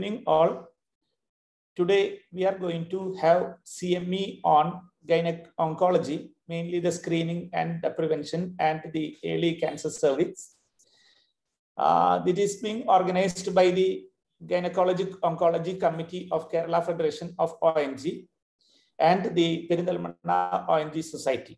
evening all. Today we are going to have CME on gynec oncology, mainly the screening and the prevention and the early cancer service. It is being organized by the Gynecologic Oncology Committee of Kerala Federation of ONG and the Perindalmanna ONG Society.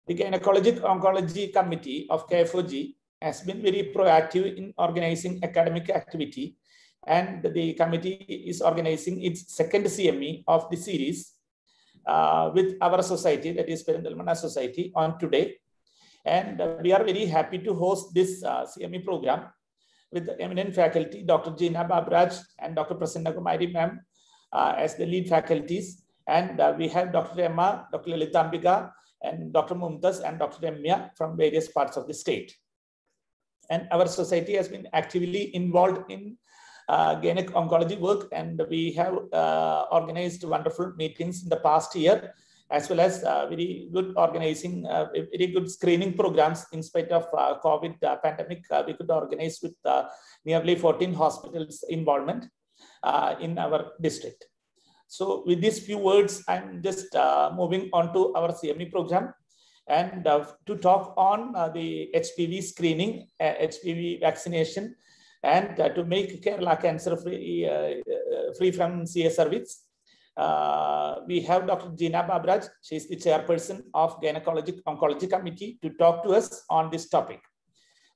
The Gynecologic Oncology Committee of KFOG has been very proactive in organizing academic activity, and the committee is organizing its second CME of the series with our society, that is Perindalmanna Society, on today. And we are very happy to host this CME program with the eminent faculty, Dr. Gina Babraj and Dr. Prasanna Kumari ma'am as the lead faculties. And we have Dr. Emma, Dr. Lalitambika, and Dr. Mumtaz and Dr. Emya from various parts of the state. And our society has been actively involved in gynec oncology work, and we have organized wonderful meetings in the past year, as well as very good organizing, very good screening programs. In spite of COVID pandemic, we could organize with nearly 14 hospitals involvement in our district. So with these few words, I'm just moving on to our CME program and to talk on the HPV screening, HPV vaccination, and to make Kerala cancer free from CA service. We have Dr. Gina Babraj. She is the chairperson of Gynecologic Oncology Committee to talk to us on this topic.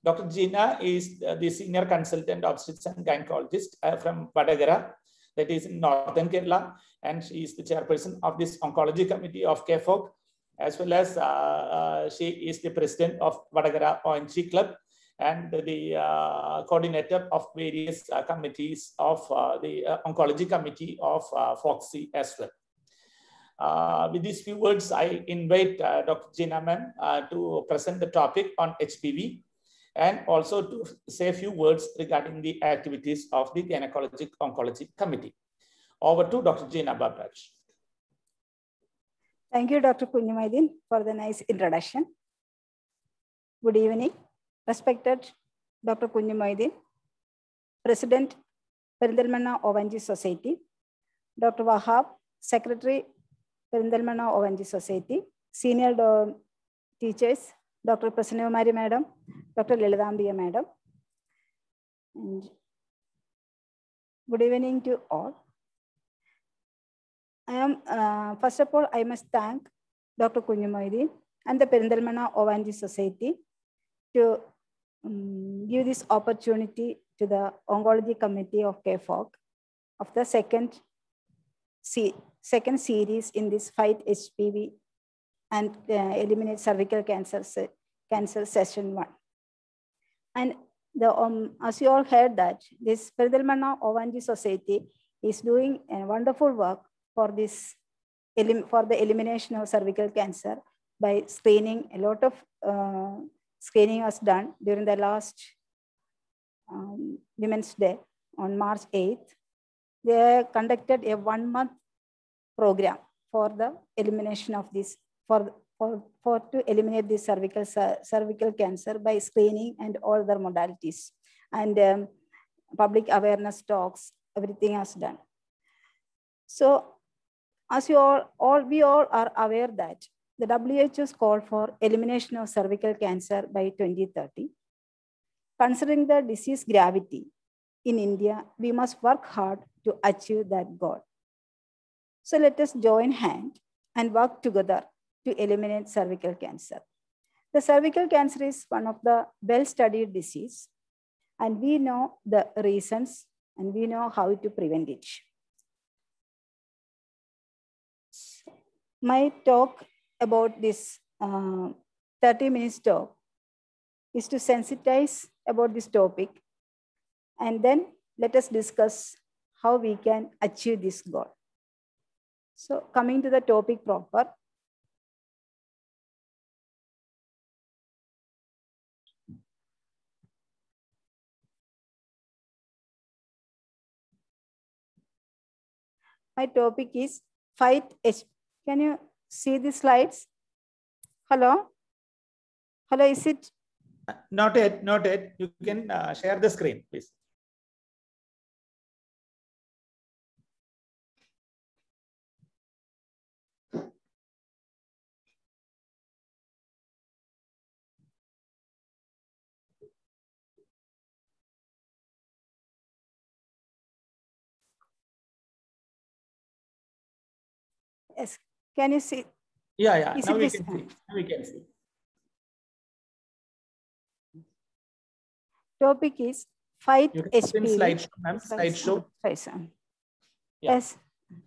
Dr. Gina is the senior consultant obstetrician and gynecologist from Vadagara, that is in northern Kerala, and she is the chairperson of this oncology committee of KFOG, as well as she is the president of Vadagara ONG Club and the coordinator of various committees of the oncology committee of FOXI as well. With these few words, I invite Dr. Gina ma'am to present the topic on HPV and also to say a few words regarding the activities of the Gynecologic Oncology Committee. Over to Dr. Gina Babraj. Thank you, Dr. Kunjumaideen, for the nice introduction. Good evening, respected Dr. Kunjumaideen, President, Perindalmanna ONG Society, Dr. Wahab, Secretary, Perindalmanna ONG Society, Senior Teachers, Dr. Prasanna Kumari Madam, Dr. Lalitambika Madam. And good evening to all. I am, first of all, I must thank Dr. Kunjumaideen and the Perindalmanna ONG Society to give this opportunity to the Oncology Committee of KFOG of the second series in this Fight HPV and Eliminate Cervical Cancer Session 1. And as you all heard that this Perindalmanna ONG Society is doing a wonderful work for this for the elimination of cervical cancer by screening. A lot of screening was done during the last Women's Day on March 8th. They conducted a 1-month program for the elimination of this, to eliminate this cervical cancer by screening and all other modalities. And public awareness talks, everything was done. So as you we all are aware that the WHO's call for elimination of cervical cancer by 2030. Considering the disease gravity in India, we must work hard to achieve that goal. So let us join hands and work together to eliminate cervical cancer. The cervical cancer is one of the well-studied disease, and we know the reasons and we know how to prevent it. My talk about this 30 minutes talk is to sensitize about this topic, and then let us discuss how we can achieve this goal. So coming to the topic proper. My topic is Fight HPV. Can you see the slides? Hello? Hello, is it? Not yet, not yet. You can share the screen, please. Yes. Can you see? Yeah, yeah. Is Now it we this? can see. Now we can see. Topic is fight You can open HPV. slideshow, ma'am. Slideshow. Yeah. Yes.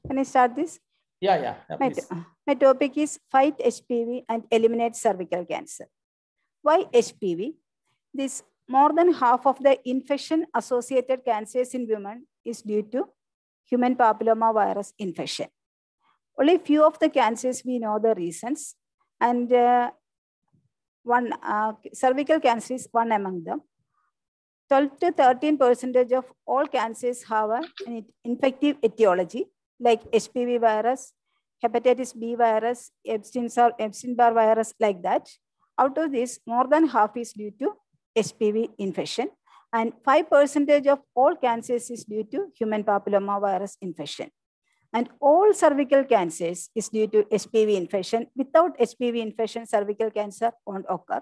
Can I start this? Yeah, yeah. Please. My topic is fight HPV and eliminate cervical cancer. Why HPV? This more than half of the infection-associated cancers in women is due to human papilloma virus infection. Only few of the cancers we know the reasons, and cervical cancer is one among them. 12 to 13% of all cancers have an infective etiology, like HPV virus, hepatitis B virus, Epstein-Barr virus, like that. Out of this, more than half is due to HPV infection, and 5% of all cancers is due to human papilloma virus infection. And all cervical cancers is due to HPV infection. Without HPV infection, cervical cancer won't occur.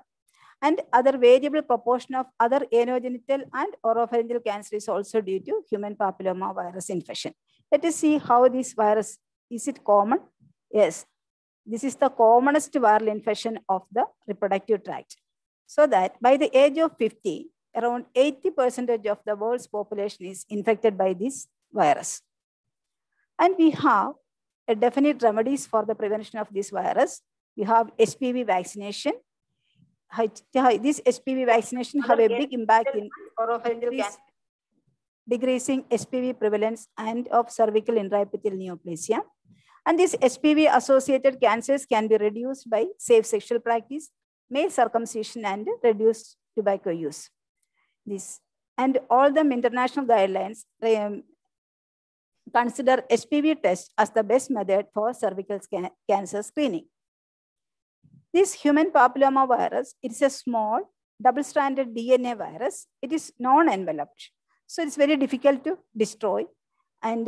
And other variable proportion of other anogenital and oropharyngeal cancer is also due to human papilloma virus infection. Let us see how this virus, is it common? Yes, this is the commonest viral infection of the reproductive tract. So that by the age of 50, around 80% of the world's population is infected by this virus. And we have a definite remedies for the prevention of this virus. We have HPV vaccination. This HPV vaccination have a big impact in decreasing HPV prevalence and of cervical intraepithelial neoplasia. And these HPV-associated cancers can be reduced by safe sexual practice, male circumcision, and reduced tobacco use. And all the international guidelines consider HPV test as the best method for cervical cancer screening. This human papilloma virus, it's a small double-stranded DNA virus. It is non-enveloped. So it's very difficult to destroy and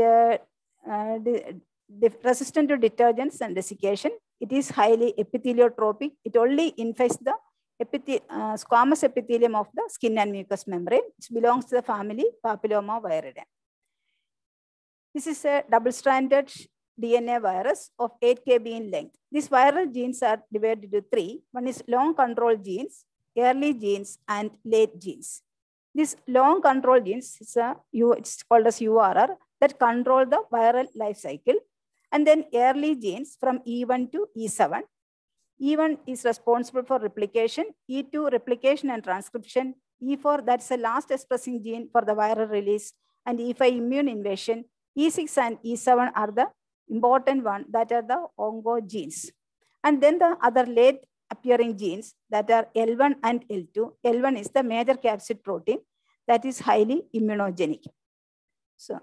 resistant to detergents and desiccation. It is highly epitheliotropic. It only infects the squamous epithelium of the skin and mucous membrane. It belongs to the family Papillomaviridae. This is a double-stranded DNA virus of 8 kb in length. These viral genes are divided into three. One is long control genes, early genes, and late genes. These long control genes, it's called as URR, that control the viral life cycle. And then early genes from E1 to E7. E1 is responsible for replication, E2 replication and transcription, E4 that's the last expressing gene for the viral release, and E5 immune invasion. E6 and E7 are the important one that are the oncogenes. And then the other late appearing genes that are L1 and L2. L1 is the major capsid protein that is highly immunogenic. So,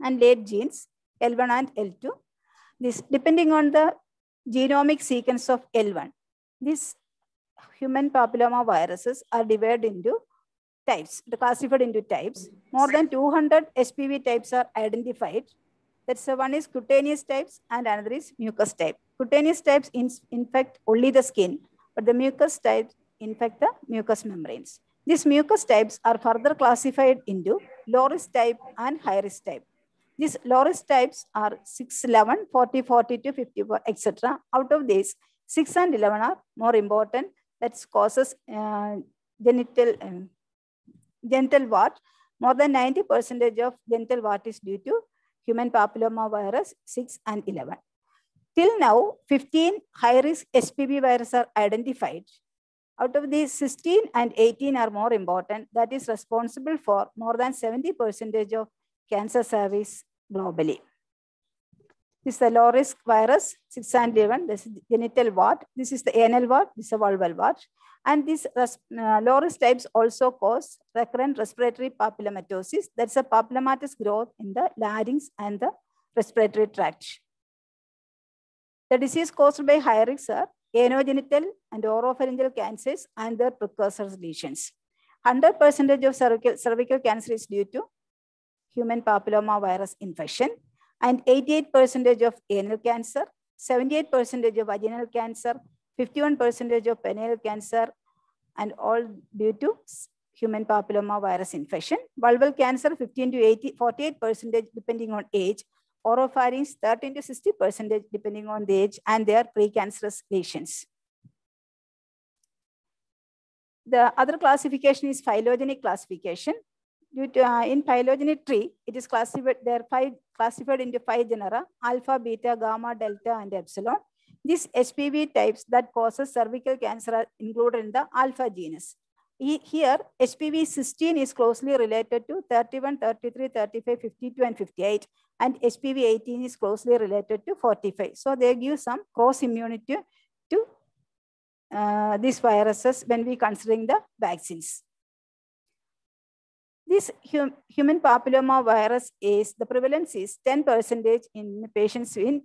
and late genes, L1 and L2. This depending on the genomic sequence of L1. These human papilloma viruses are divided into types, classified into types. More than 200 HPV types are identified. That's one is cutaneous types and another is mucus type. Cutaneous types infect only the skin, but the mucus types infect the mucous membranes. These mucus types are further classified into low risk type and high risk type. These low risk types are 6, 11, 40, 42, 54, etc. Out of these, 6 and 11 are more important. That causes genital wart. More than 90% of genital wart is due to human papilloma virus 6 and 11. Till now, 15 high-risk HPV viruses are identified. Out of these, 16 and 18 are more important. That is responsible for more than 70% of cancer service globally. This is the low-risk virus, 6 and 11. This is genital wart. This is the anal wart. This is a vulval wart. And these low-risk types also cause recurrent respiratory papillomatosis. That's a papillomatous growth in the larynx and the respiratory tract. The disease caused by high risk are anogenital and oropharyngeal cancers and their precursor lesions. 100% of cervical cancer is due to human papilloma virus infection, and 88% of anal cancer, 78% of vaginal cancer, 51% of penile cancer, and all due to human papilloma virus infection. Vulval cancer, 15 to 48% depending on age. oropharynx 13 to 60% depending on the age and their precancerous lesions. The other classification is phylogenetic classification. Due to, in phylogeny tree, it is classified, classified into 5 genera: alpha, beta, gamma, delta, and epsilon. These HPV types that causes cervical cancer are included in the alpha genus. Here, HPV 16 is closely related to 31, 33, 35, 52, and 58. And HPV 18 is closely related to 45. So they give some cross immunity to these viruses when we considering the vaccines. This human papilloma virus is, the prevalence is 10% in patients in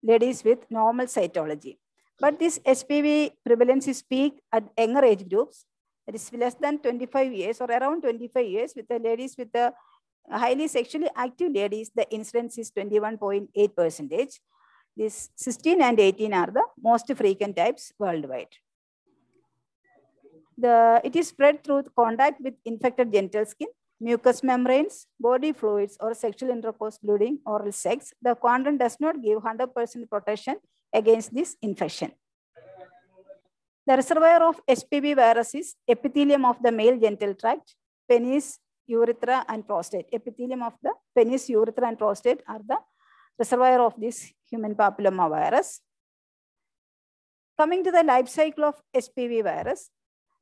ladies with normal cytology. But this HPV prevalence is peak at younger age groups. That is less than 25 years or around 25 years. With the ladies with the highly sexually active ladies, the incidence is 21.8%. These 16 and 18 are the most frequent types worldwide. It is spread through contact with infected genital skin, mucous membranes, body fluids, or sexual intercourse, including oral sex. The condom does not give 100% protection against this infection. The reservoir of HPV virus is epithelium of the male genital tract, penis, urethra, and prostate. Epithelium of the penis, urethra, and prostate are the reservoir of this human papilloma virus. Coming to the life cycle of HPV virus,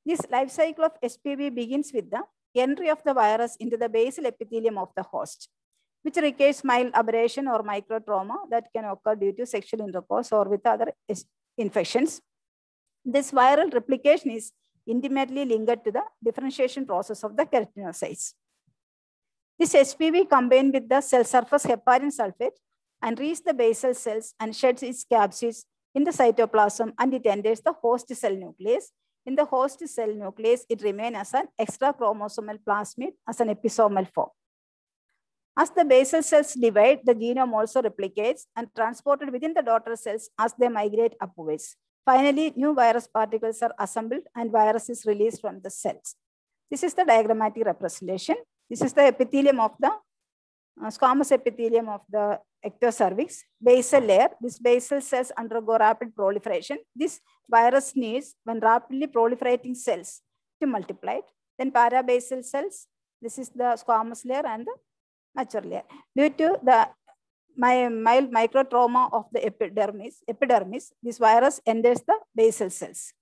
this life cycle of HPV begins with the entry of the virus into the basal epithelium of the host, which requires mild aberration or microtrauma that can occur due to sexual intercourse or with other infections. This viral replication is intimately linked to the differentiation process of the keratinocytes. This HPV combined with the cell surface heparin sulfate and reaches the basal cells and sheds its capsids in the cytoplasm, and it enters the host cell nucleus. In the host cell nucleus, it remains as an extra chromosomal plasmid as an episomal form. As the basal cells divide, the genome also replicates and transported within the daughter cells as they migrate upwards. Finally, new virus particles are assembled and virus is released from the cells. This is the diagrammatic representation. This is the epithelium of the squamous epithelium of the ectocervix, basal layer. These basal cells undergo rapid proliferation. This virus needs, when rapidly proliferating cells, to multiply. Then parabasal cells. This is the squamous layer and the mature layer. Due to the mild microtrauma of the epidermis, this virus enters the basal cells.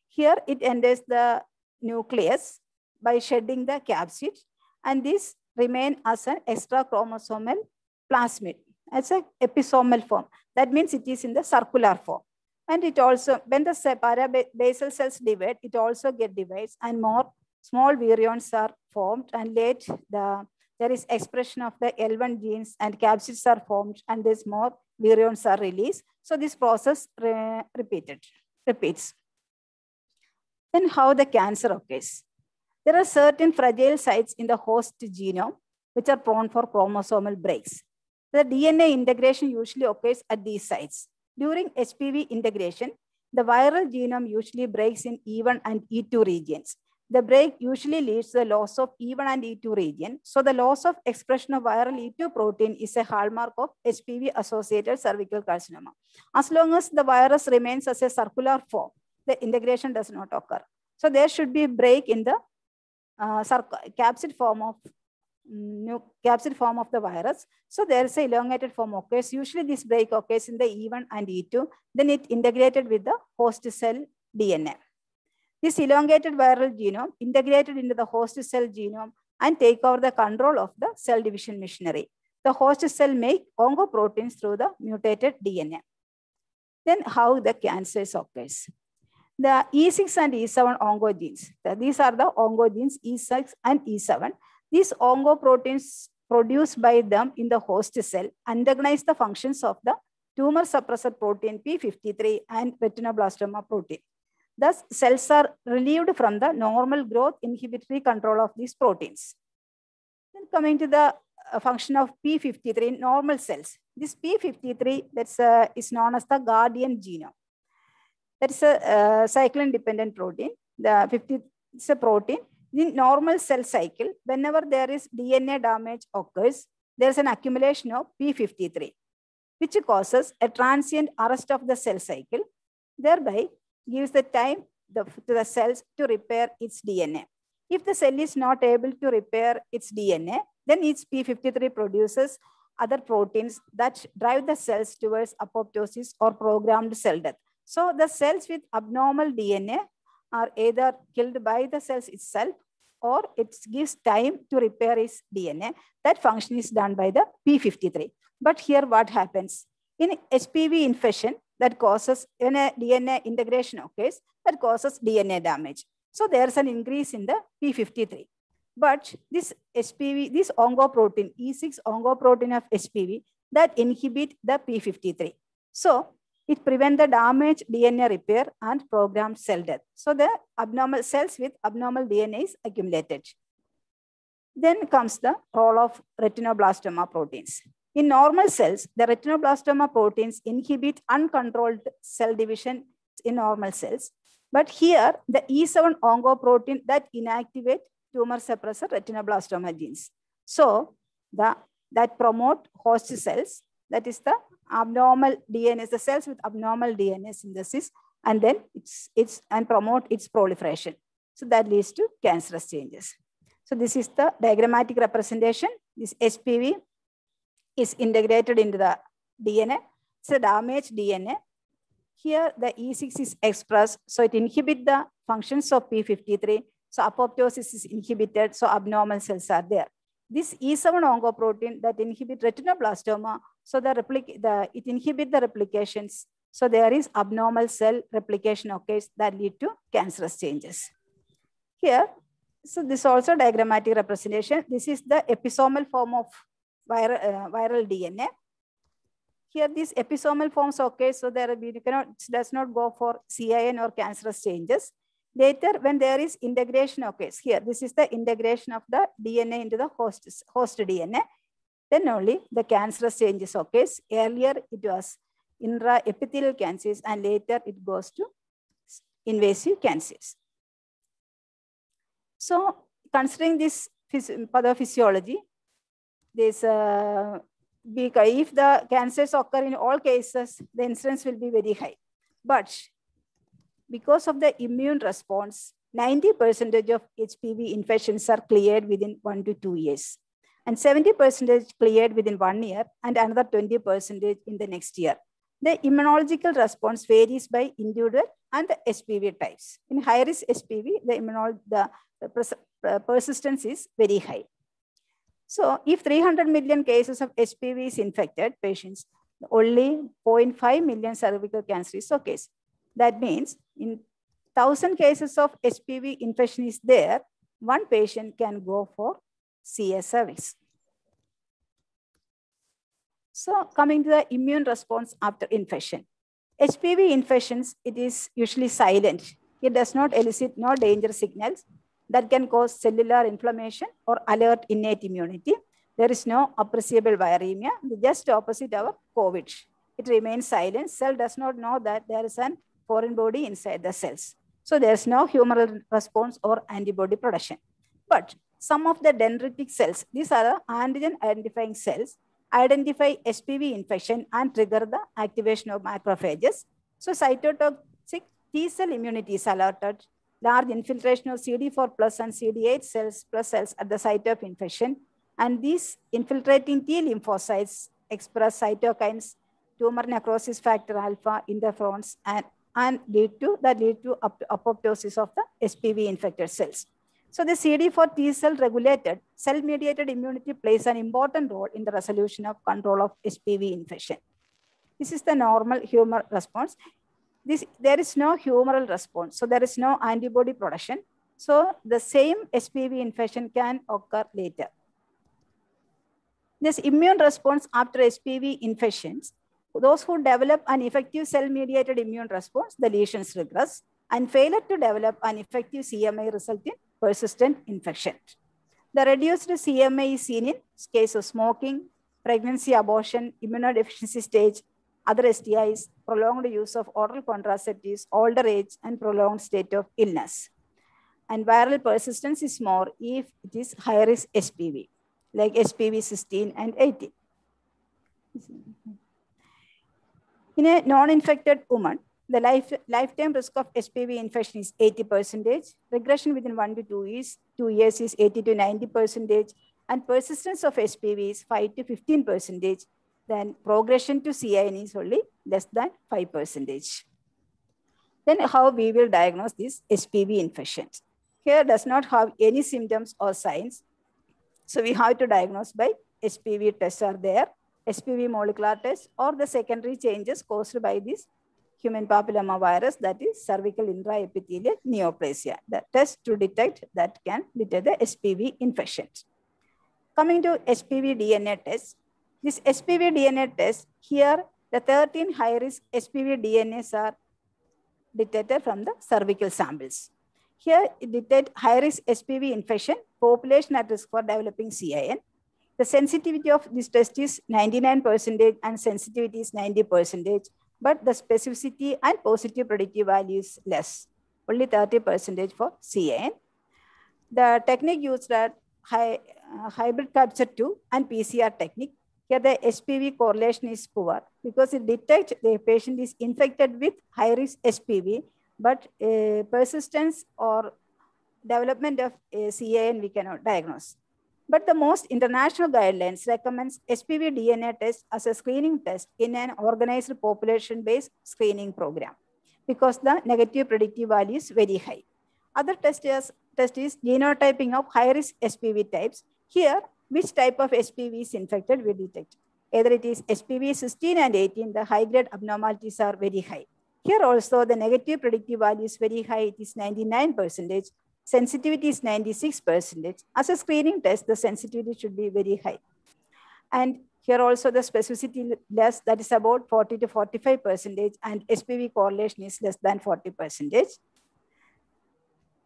Here it enters the nucleus by shedding the capsid, and this remain as an extra chromosomal plasmid as an episomal form. That means it is in the circular form. And it also, when the parabasal cells divide, it also get divides and more small virions are formed, and late there is expression of the L1 genes and capsids are formed, and there's more virions are released. So this process repeats. Then how the cancer occurs? There are certain fragile sites in the host genome which are prone for chromosomal breaks. The DNA integration usually occurs at these sites. During HPV integration, the viral genome usually breaks in E1 and E2 regions. The break usually leads to the loss of E1 and E2 region. So the loss of expression of viral E2 protein is a hallmark of HPV-associated cervical carcinoma. As long as the virus remains as a circular form, the integration does not occur. So there should be a break in the capsid form of the virus. So there is an elongated form occurs. Usually this break occurs in the E1 and E2. Then it integrated with the host cell DNA. This elongated viral genome integrated into the host cell genome and take over the control of the cell division machinery. The host cell make oncoproteins through the mutated DNA. Then how the cancers occurs? The E6 and E7 oncogenes. These are the oncogenes E6 and E7. These oncoproteins produced by them in the host cell antagonize the functions of the tumor suppressor protein P53 and retinoblastoma protein. Thus, cells are relieved from the normal growth inhibitory control of these proteins. Then coming to the function of P53 in normal cells. This P53 is known as the guardian genome. That is a cyclin-dependent protein. It's a protein. In normal cell cycle, whenever there is DNA damage occurs, there's an accumulation of P53, which causes a transient arrest of the cell cycle, thereby gives the time to the cells to repair its DNA. If the cell is not able to repair its DNA, then its P53 produces other proteins that drive the cells towards apoptosis or programmed cell death. So the cells with abnormal DNA are either killed by the cells itself or it gives time to repair its DNA. That function is done by the P53. But here what happens? In HPV infection, that causes, when a DNA integration occurs, that causes DNA damage. So there's an increase in the P53. But this HPV, this oncoprotein, E6 oncoprotein of HPV, that inhibit the P53. So it prevents the damaged DNA repair and programmed cell death. So the abnormal cells with abnormal DNA is accumulated. Then comes the role of retinoblastoma proteins. In normal cells, the retinoblastoma proteins inhibit uncontrolled cell division in normal cells. But here, the E7 oncoprotein that inactivate tumor suppressor retinoblastoma genes. So that promote host cells, that is the abnormal DNA, the cells with abnormal DNA synthesis, and then and promote its proliferation. So that leads to cancerous changes. So this is the diagrammatic representation. This HPV is integrated into the DNA. It's a damaged DNA. Here the E6 is expressed, so it inhibits the functions of P53. So apoptosis is inhibited, so abnormal cells are there. This E7 oncoprotein that inhibits retinoblastoma, so it inhibits the replications. So there is abnormal cell replication occurs that lead to cancerous changes. Here, so this is also diagrammatic representation. This is the episomal form of viral DNA. Here, these episomal forms occur, so does not go for CIN or cancerous changes. Later, when there is integration occurs, here, this is the integration of the DNA into the host DNA, then only the cancerous changes occurs. Earlier, it was intraepithelial cancers, and later it goes to invasive cancers. So, considering this pathophysiology, this if the cancers occur in all cases, the incidence will be very high. But because of the immune response, 90% of HPV infections are cleared within 1 to 2 years, and 70% cleared within 1 year, and another 20% in the next year. The immunological response varies by individual and the HPV types. In high-risk HPV, the persistence is very high. So if 300 million cases of HPV is infected patients, only 0.5 million cervical cancer is occurs. That means in 1,000 cases of HPV infection is there, one patient can go for CS cervix. So coming to the immune response after infection. HPV infections, it is usually silent. It does not elicit no danger signals that can cause cellular inflammation or alert innate immunity. There is no appreciable viremia, just opposite our COVID. It remains silent. Cell does not know that there is an foreign body inside the cells. So there's no humoral response or antibody production. But some of the dendritic cells, these are the antigen identifying cells, identify HPV infection and trigger the activation of macrophages. So cytotoxic T cell immunity is alerted, large infiltration of CD4 plus and CD8 cells plus cells at the site of infection. And these infiltrating T lymphocytes express cytokines, tumor necrosis factor alpha, interferons, and lead to apoptosis of the HPV infected cells. So the CD4 T cell regulated cell-mediated immunity plays an important role in the resolution of control of HPV infection. This is the normal humoral response. There is no humoral response, so there is no antibody production. So the same HPV infection can occur later. This immune response after HPV infections, those who develop an effective cell-mediated immune response, the lesions regress, and failure to develop an effective CMI result in persistent infection. The reduced CMI is seen in case of smoking, pregnancy, abortion, immunodeficiency stage, other STIs, prolonged use of oral contraceptives, older age, and prolonged state of illness. And viral persistence is more if it is high-risk HPV. like HPV 16 and 18. In a non-infected woman, the lifetime risk of HPV infection is 80%. Regression within 1 to 2 years is 80 to 90%. And persistence of HPV is 5 to 15%. Then progression to CIN is only less than 5%. Then how we will diagnose these HPV infections? Here does not have any symptoms or signs. So we have to diagnose by HPV tests are there, HPV molecular test, or the secondary changes caused by this human papilloma virus, that is cervical intraepithelial neoplasia. The test to detect that can detect the HPV infections. Coming to HPV DNA test, this HPV DNA test, here the 13 high-risk HPV DNAs are detected from the cervical samples. Here it detects high-risk HPV infection, population at risk for developing CIN. The sensitivity of this test is 99% and sensitivity is 90%, but the specificity and positive predictive value is less, only 30% for CIN. The technique used are hybrid capture 2 and PCR technique. Here the HPV correlation is poor because it detects the patient is infected with high-risk HPV, but persistence or development of CIN we cannot diagnose. But the most international guidelines recommends HPV DNA test as a screening test in an organized population-based screening program because the negative predictive value is very high. Other test is genotyping of high-risk HPV types. Here, which type of HPV is infected we detect. Either it is HPV 16 and 18, the high-grade abnormalities are very high. Here also, the negative predictive value is very high, it is 99%. Sensitivity is 96%. As a screening test, the sensitivity should be very high. And here also the specificity less, that is about 40 to 45%, and HPV correlation is less than 40%.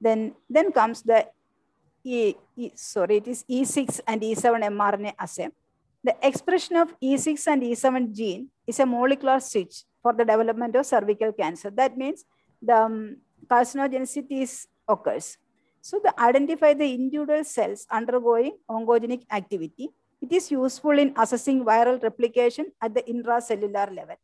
Then comes the it is E6 and E7 mRNA assay. The expression of E6 and E7 gene is a molecular switch for the development of cervical cancer. That means the carcinogenicity occurs. So to identify the individual cells undergoing oncogenic activity, it is useful in assessing viral replication at the intracellular level.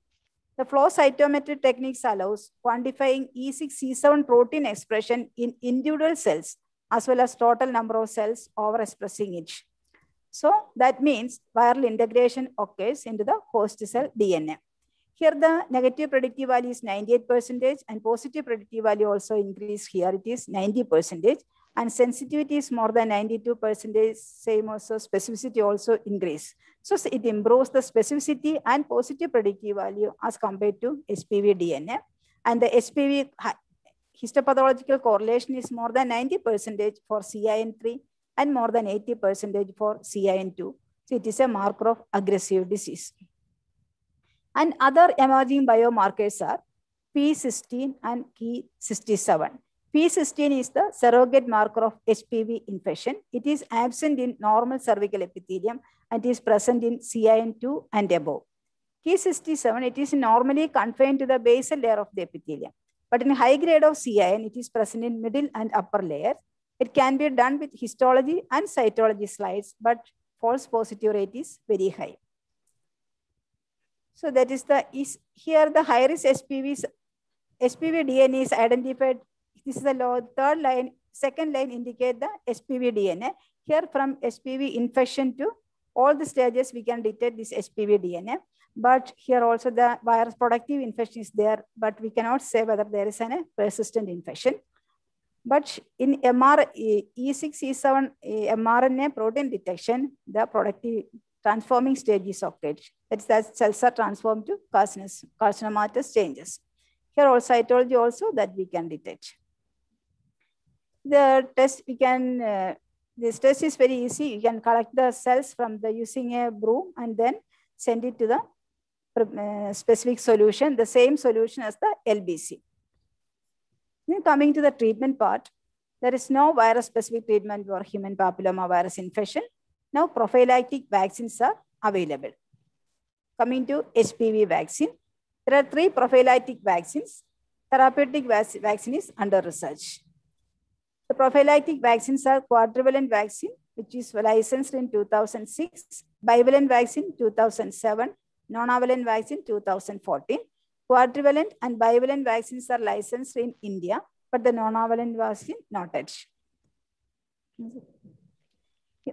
The flow cytometry techniques allows quantifying E6, E7 protein expression in individual cells as well as total number of cells overexpressing it. So that means viral integration occurs into the host cell DNA. Here the negative predictive value is 98% and positive predictive value also increased. Here it is 90% and sensitivity is more than 92%, same also specificity also increase. So it improves the specificity and positive predictive value as compared to HPV DNA. And the HPV histopathological correlation is more than 90% for CIN3 and more than 80% for CIN2. So it is a marker of aggressive disease. And other emerging biomarkers are P16 and Ki67. P16 is the surrogate marker of HPV infection. It is absent in normal cervical epithelium and is present in CIN2 and above. Ki67, it is normally confined to the basal layer of the epithelium. But in high grade of CIN, it is present in middle and upper layers. It can be done with histology and cytology slides, but false positive rate is very high. So that is here the high-risk HPV DNA is identified. This is the third line, second line indicate the HPV DNA. Here from HPV infection to all the stages we can detect this HPV DNA. But here also the virus productive infection is there, but we cannot say whether there is a persistent infection. But in E6, E7 mRNA protein detection, the productive transforming stage is occurred. That cells are transformed to carcinomatous changes. Here also cytology also that we can detect. The test we can, this test is very easy. You can collect the cells from using a broom and then send it to the specific solution, the same solution as the LBC. Then coming to the treatment part, there is no virus-specific treatment for human papilloma virus infection. Now prophylactic vaccines are available. Coming to HPV vaccine, there are 3 prophylactic vaccines. Therapeutic vaccine is under research. The prophylactic vaccines are quadrivalent vaccine, which is licensed in 2006, bivalent vaccine 2007, nonavalent vaccine 2014. Quadrivalent and bivalent vaccines are licensed in India, but the nonavalent vaccine not yet.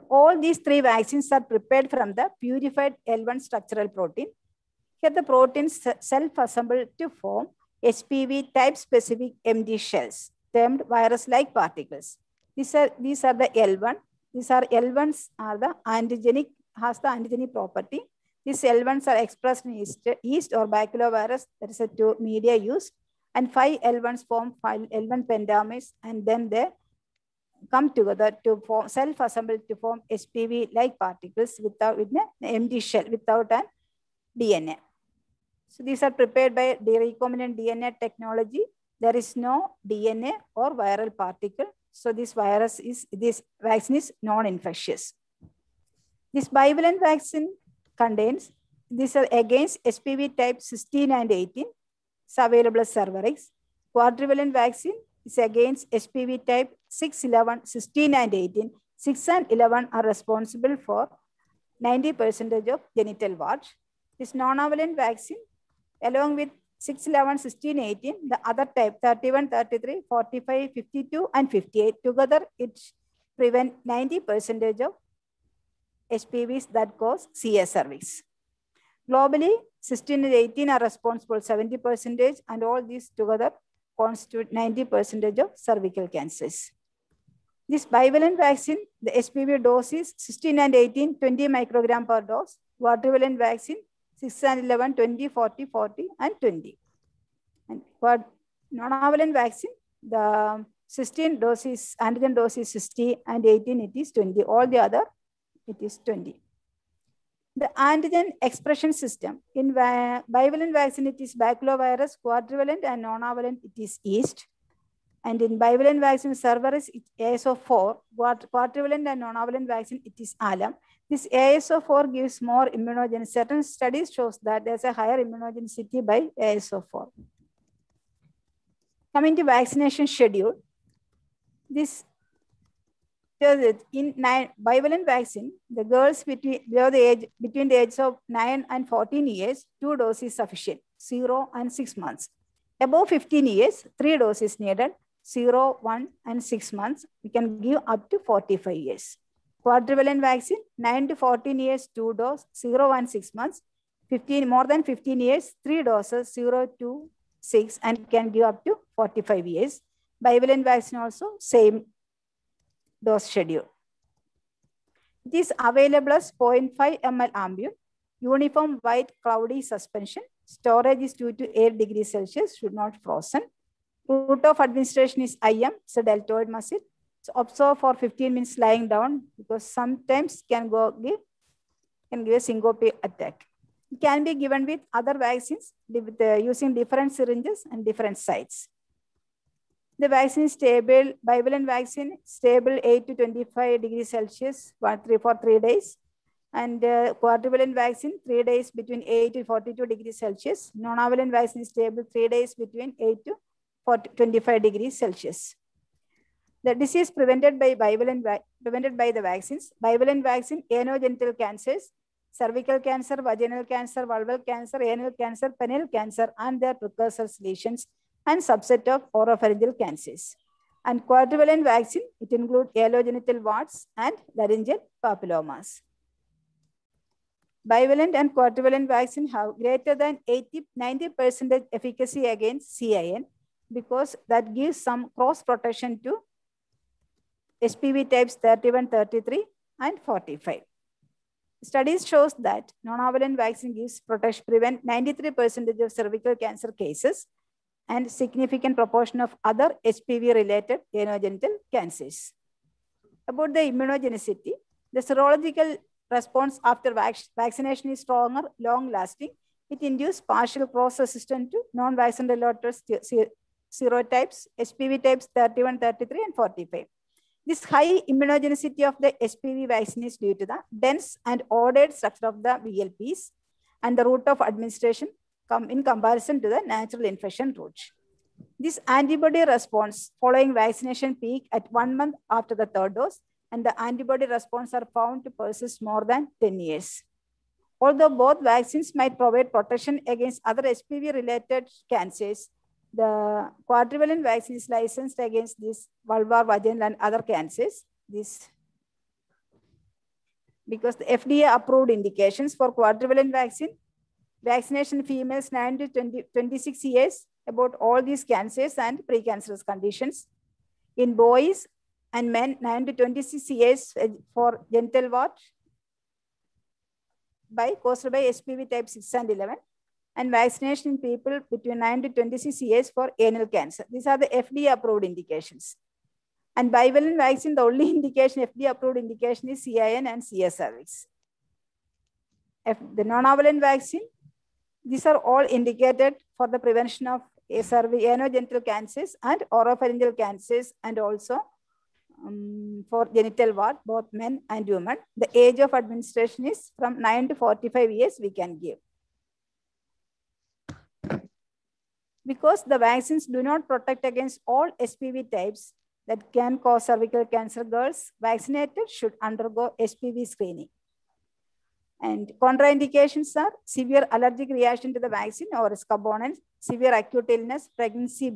All these three vaccines are prepared from the purified L1 structural protein. Here the proteins self-assemble to form HPV type-specific MD shells, termed virus-like particles. These are the L1. These are L1s are the antigenic, has the antigenic property. These L1s are expressed in yeast or baculovirus, that is a two media used, and 5 L1s form 5 L1 pentamers, and then they come together to form, self-assemble to form HPV-like particles without with an empty shell, without an DNA. So these are prepared by the recombinant DNA technology. There is no DNA or viral particle. So this vaccine is non-infectious. This bivalent vaccine contains, these are against HPV type 16 and 18. It's available as Cervarix. Quadrivalent vaccine is against HPV type 6, 11, 16 and 18. 6 and 11 are responsible for 90% of genital warts. This nonavalent vaccine, along with 6, 11, 16, 18, the other type 31, 33, 45, 52, and 58, together it prevent 90% of HPVs that cause CS cervix. Globally, 16 and 18 are responsible 70%, and all these together constitute 90% of cervical cancers. This bivalent vaccine, the HPV dose is 16 and 18, 20 microgram per dose. Quadrivalent vaccine, 6 and 11, 20, 40, 40, and 20. And for nonavalent vaccine, the 16 doses, antigen dose is 60, and 18 it is 20. All the other, it is 20. The antigen expression system. In bivalent vaccine, it is baculovirus. Quadrivalent and nonavalent, it is yeast. And in bivalent vaccine, Cervarix, it is ASO4. Quadrivalent and nonavalent vaccine, it is alum. This ASO4 gives more immunogenicity. Certain studies shows that there's a higher immunogenicity by ASO4. Coming to vaccination schedule, this in bivalent vaccine, the girls between the age of 9 and 14 years, 2 doses is sufficient, 0 and 6 months. Above 15 years, 3 doses needed, 0, 1, and 6 months. We can give up to 45 years. Quadrivalent vaccine, 9 to 14 years, 2 doses, 0 and 6 months. 15, more than 15 years, 3 doses, 0 to 6, and can give up to 45 years. Bivalent vaccine also, same dose schedule. It is available as 0.5 ml ambule, uniform white cloudy suspension. Storage is 2 to 8 degrees Celsius, should not frozen. Route of administration is IM, it's a deltoid muscle. So observe for 15 minutes lying down, because sometimes can give a syncope attack. It can be given with other vaccines using different syringes and different sites. The vaccine is stable, bivalent vaccine, stable 8 to 25 degrees Celsius for 3 days. And quadrivalent vaccine, 3 days between 8 to 42 degrees Celsius. Nonavalent vaccine is stable 3 days between 8 to 25 degrees Celsius. The disease prevented by the vaccines. Bivalent vaccine, anogenital cancers, cervical cancer, vaginal cancer, vulval cancer, anal cancer, penile cancer, and their precursors lesions, and subset of oropharyngeal cancers. And quadrivalent vaccine, it includes allogenital warts and laryngeal papillomas. Bivalent and quadrivalent vaccine have greater than 90% efficacy against CIN, because that gives some cross protection to HPV types 31, 33, and 45. Studies shows that nonavalent vaccine gives protection, prevent 93% of cervical cancer cases, and significant proportion of other HPV-related anogenital cancers. About the immunogenicity, the serological response after vaccination is stronger, long-lasting. It induces partial cross-resistant to non-vaccine related serotypes, HPV types 31, 33, and 45. This high immunogenicity of the HPV vaccine is due to the dense and ordered structure of the VLPs and the route of administration in comparison to the natural infection route. This antibody response following vaccination peak at 1 month after the 3rd dose, and the antibody response are found to persist more than 10 years. Although both vaccines might provide protection against other HPV-related cancers, the quadrivalent vaccine is licensed against these vulvar, vaginal, and other cancers. Because the FDA approved indications for quadrivalent vaccine, vaccination females 9 to 26 years about all these cancers and precancerous conditions. In boys and men 9 to 26 years for genital wart caused by HPV type 6 and 11, and vaccination in people between 9 to 26 years for anal cancer. These are the FDA approved indications. And bivalent vaccine, the only indication, FDA approved indication is CIN and CS cervix. The non-avalent vaccine, these are all indicated for the prevention of anogenital cancers and oropharyngeal cancers, and also for genital wart, both men and women. The age of administration is from 9 to 45 years we can give. Because the vaccines do not protect against all HPV types that can cause cervical cancer, girls vaccinated should undergo HPV screening. And contraindications are severe allergic reaction to the vaccine or its components, severe acute illness, pregnancy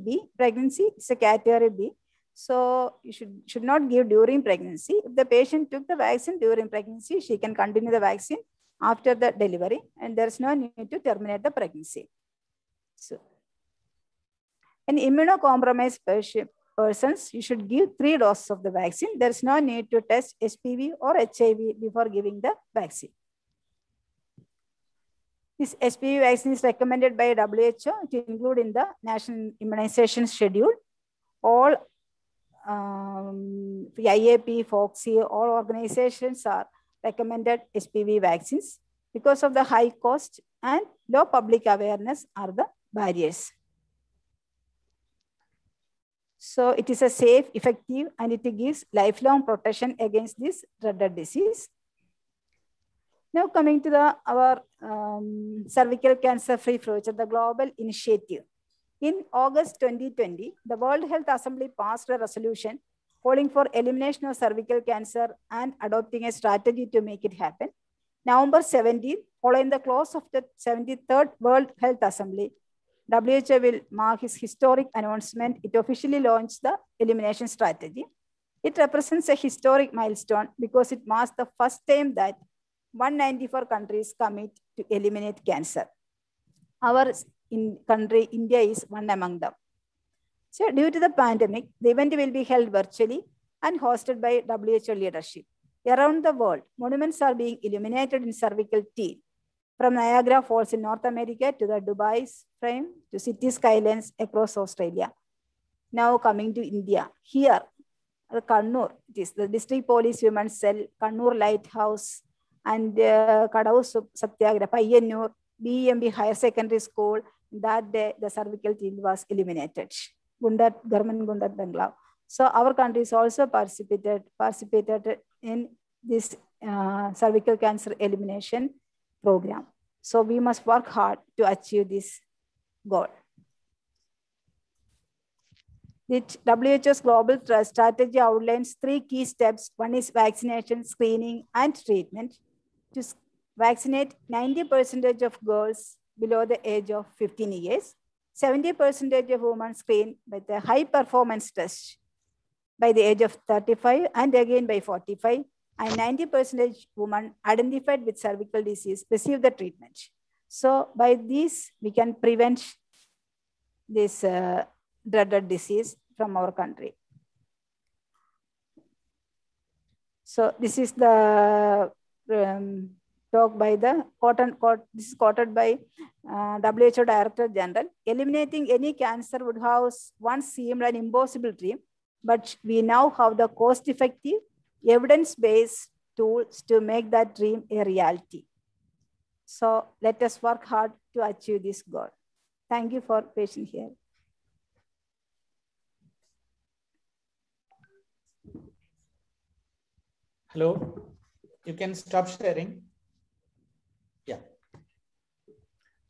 is a category B. So you should not give during pregnancy. If the patient took the vaccine during pregnancy, she can continue the vaccine after the delivery, and there's no need to terminate the pregnancy. So, in immunocompromised persons, you should give 3 doses of the vaccine. There's no need to test HPV or HIV before giving the vaccine. This HPV vaccine is recommended by WHO to include in the National Immunization Schedule. All IAP, FOXI, all organizations are recommended HPV vaccines. Because of the high cost and low public awareness are the barriers. So it is a safe, effective, and it gives lifelong protection against this dreaded disease. Now coming to our cervical cancer-free future, the global initiative. In August 2020, the World Health Assembly passed a resolution calling for elimination of cervical cancer and adopting a strategy to make it happen. November 17, following the close of the 73rd World Health Assembly, WHO will mark its historic announcement. It officially launched the elimination strategy. It represents a historic milestone because it marks the first time that 194 countries commit to eliminate cancer. Our country, India, is one among them. So due to the pandemic, the event will be held virtually and hosted by WHO leadership. Around the world, monuments are being illuminated in cervical teal, from Niagara Falls in North America to the Dubai's frame to city skylines across Australia. Now coming to India, here, Kannur, it is the District Police Women's Cell, Kannur Lighthouse, and Kadau Satyagraha, Payyanur, BEMB Higher Secondary School. That day, the cervical teal was eliminated. Government Gundat Bangla. So our countries also participated in this cervical cancer elimination program. So we must work hard to achieve this goal. The WHO's global strategy outlines 3 key steps. One is vaccination, screening, and treatment. To vaccinate 90% of girls below the age of 15 years, 70% of women screened with a high performance test by the age of 35 and again by 45, and 90% women identified with cervical disease receive the treatment. So by this, we can prevent this dreaded disease from our country. So this is the talk by the this is quoted by WHO Director General. Eliminating any cancer would have once seemed an impossible dream, but we now have the cost-effective, evidence-based tools to make that dream a reality. So let us work hard to achieve this goal. Thank you for patience here. Hello, you can stop sharing. Yeah.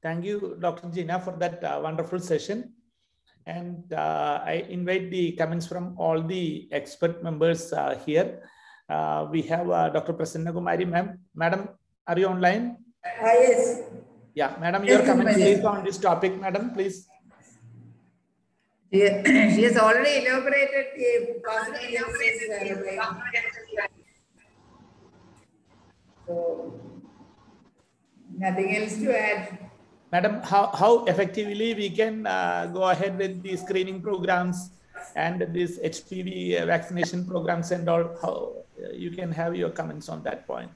Thank you, Dr. Gina, for that wonderful session. And I invite the comments from all the expert members here. We have Dr. Prasanna Kumari, ma'am. Madam, are you online? Yes. Yeah, madam, Yes, your comment madam. please on this topic, madam, please. She has already elaborated the possibilities. So, nothing else to add. Madam, how effectively we can go ahead with the screening programs and these HPV vaccination programs and all? How you can have your comments on that point?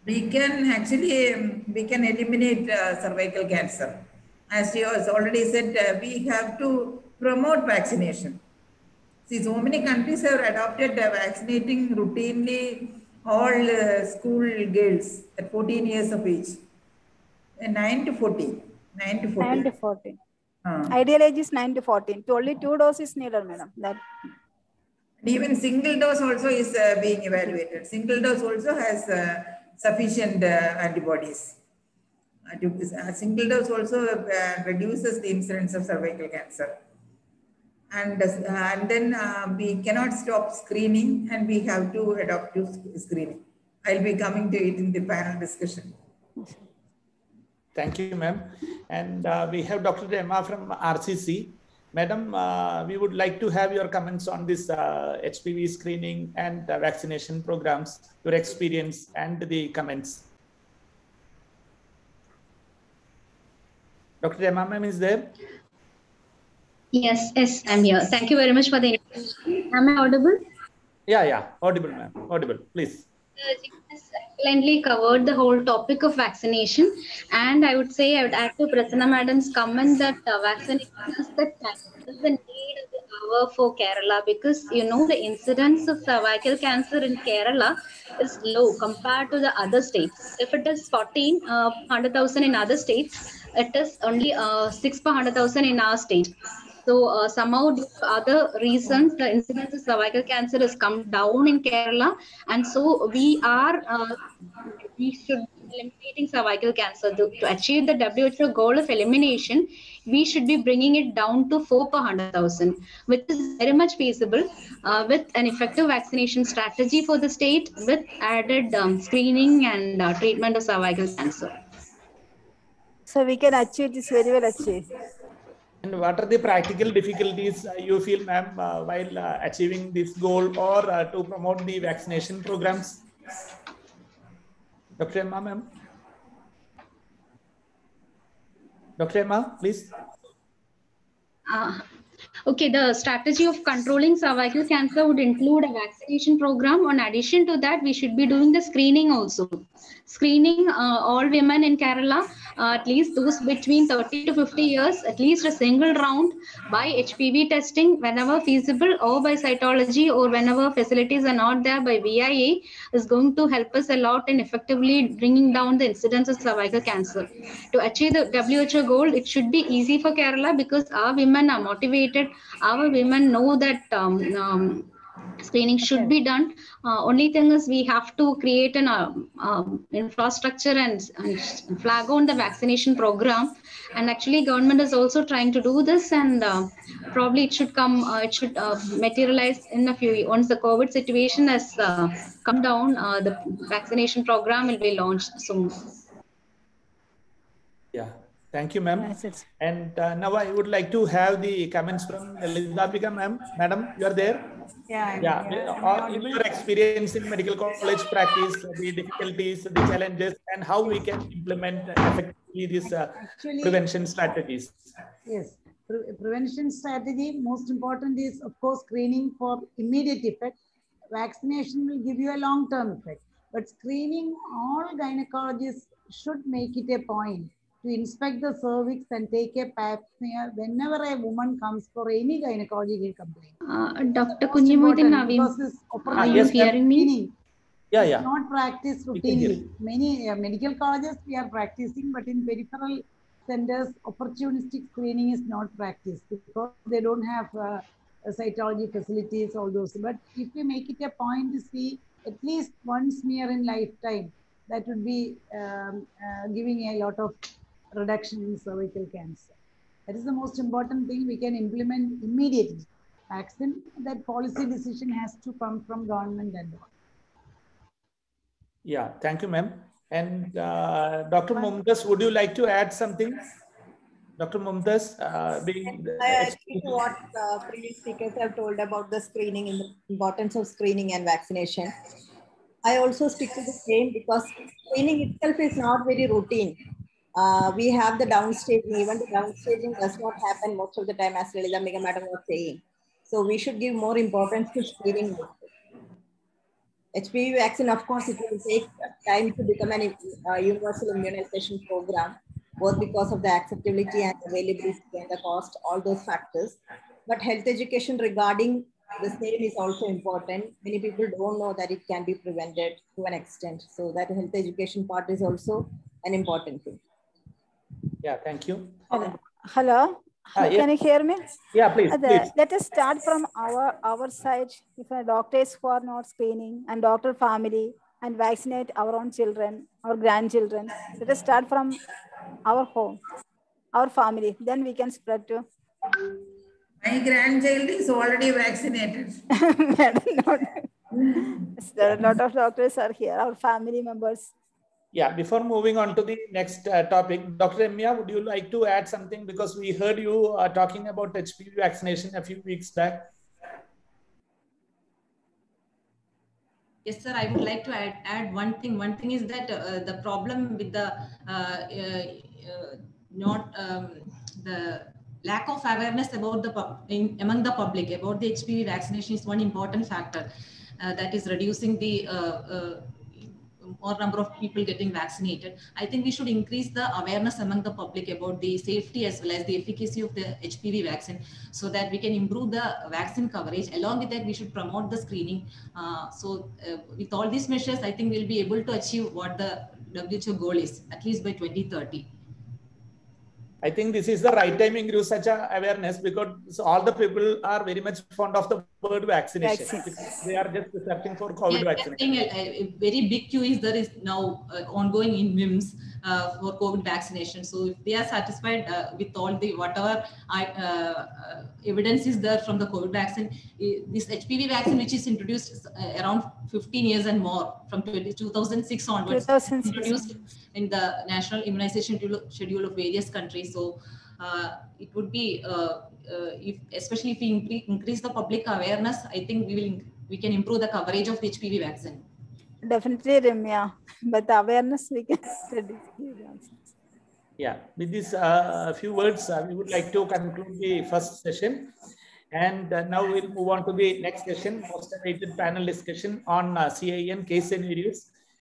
We can actually we can eliminate cervical cancer. As you has already said, we have to promote vaccination. See, so many countries have adopted vaccinating routinely all school girls at 14 years of age. 9 to 14. 9 to 14. 9 to 14. Ideal age is 9 to 14. Only 2 doses needed, madam. That. Even single dose also is being evaluated. Single dose also has sufficient antibodies. Single dose also reduces the incidence of cervical cancer. And then we cannot stop screening, and we have to adopt to screening. I'll be coming to it in the panel discussion. Thank you, ma'am. And we have Dr. Emma from RCC. Madam, we would like to have your comments on this HPV screening and vaccination programs, your experience and the comments. Dr. Emma, ma'am, is there? Yes, I'm here. Thank you very much for the invitation. Am I audible? Yeah, audible, ma'am. Audible, please. You excellently covered the whole topic of vaccination, and I would say I would add to Prasanna Madam's comment that vaccination is the need of the hour for Kerala, because the incidence of cervical cancer in Kerala is low compared to the other states. If it is 14 per 100,000 in other states, it is only 6 per 100,000 in our state. So somehow due to other reasons, the incidence of cervical cancer has come down in Kerala, and so we should be eliminating cervical cancer. To achieve the WHO goal of elimination, we should be bringing it down to 4 per 100,000, which is very much feasible with an effective vaccination strategy for the state, with added screening and treatment of cervical cancer. So we can achieve this very well achieved. And what are the practical difficulties you feel, ma'am, while achieving this goal or to promote the vaccination programs? Dr. Emma, ma'am. Dr. Emma, please. Okay, the strategy of controlling cervical cancer would include a vaccination program. In addition to that, we should be doing the screening also. Screening all women in Kerala, at least those between 30 to 50 years, at least a single round by HPV testing whenever feasible, or by cytology, or whenever facilities are not there by VIA, is going to help us a lot in effectively bringing down the incidence of cervical cancer. To achieve the WHO goal, it should be easy for Kerala because our women are motivated. Our women know that screening should be done. Only thing is we have to create an infrastructure and flag on the vaccination program. And actually, government is also trying to do this, and probably it should come. It should materialize in a few years. Once the COVID situation has come down, the vaccination program will be launched soon. Yeah. Thank you, ma'am. And now I would like to have the comments from Elizabeth, ma'am. Madam, you are there? Yeah. In your experience in medical college practice, the difficulties, the challenges, and how we can implement effectively these prevention strategies. Yes. Prevention strategy, most important is, of course, screening for immediate effect. Vaccination will give you a long-term effect. But screening, all gynecologists should make it a point to inspect the cervix and take a pap smear whenever a woman comes for any gynecological complaint. Dr. Kunjimuddin, are you hearing me? Yeah. Not practiced routinely. Many medical colleges we are practicing, but in peripheral centers, opportunistic screening is not practiced because they don't have cytology facilities, all those. But if we make it a point to see at least one smear in lifetime, that would be giving a lot of reduction in cervical cancer. That is the most important thing we can implement immediately. Vaccine, that policy decision has to come from government and all. Yeah, thank you, ma'am. And Dr. Mumtaz, would you like to add something? Dr. Mumtaz, being I agree to what previous speakers have told about the screening and the importance of screening and vaccination. I also stick to the same because screening itself is not very routine. We have the downstaging, even the downstaging does not happen most of the time, as Lalitha Mega Madam was saying. So we should give more importance to screening. HPV vaccine, of course, it will take time to become an universal immunization program, both because of the acceptability and availability and the cost, all those factors. But health education regarding the same is also important. Many people don't know that it can be prevented to an extent. So that health education part is also an important thing. Yeah, thank you. Hello. Yes. Can you hear me? Yeah, please. Let us start from our side. If a doctors who are not screening and doctor family and vaccinate our own children, our grandchildren, let us start from our home, our family. Then we can spread to. My grandchild is already vaccinated. There are a lot of doctors are here, our family members. Yeah, before moving on to the next topic, Dr. Emia, would you like to add something? Because we heard you talking about HPV vaccination a few weeks back. Yes, sir. I would like to add one thing. One thing is that the problem with the the lack of awareness about the among the public about the HPV vaccination is one important factor that is reducing the more number of people getting vaccinated. I think we should increase the awareness among the public about the safety as well as the efficacy of the HPV vaccine so that we can improve the vaccine coverage. Along with that, we should promote the screening. With all these measures, I think we'll be able to achieve what the WHO goal is, at least by 2030. I think this is the right time to give such a awareness because all the people are very much fond of the word vaccination. They are just searching for COVID vaccination. A very big queue is there is now ongoing in WIMS for COVID vaccination. So if they are satisfied with all the whatever evidence is there from the COVID vaccine, this HPV vaccine, which is introduced around 15 years and more from 2006 onwards, introduced in the national immunization schedule of various countries. So it would be, especially if we increase the public awareness, I think we can improve the coverage of the HPV vaccine. Definitely, Ramya. But the awareness we can study. Yeah, with these few words, we would like to conclude the first session. And now we'll move on to the next session, most awaited panel discussion on CIN case scenarios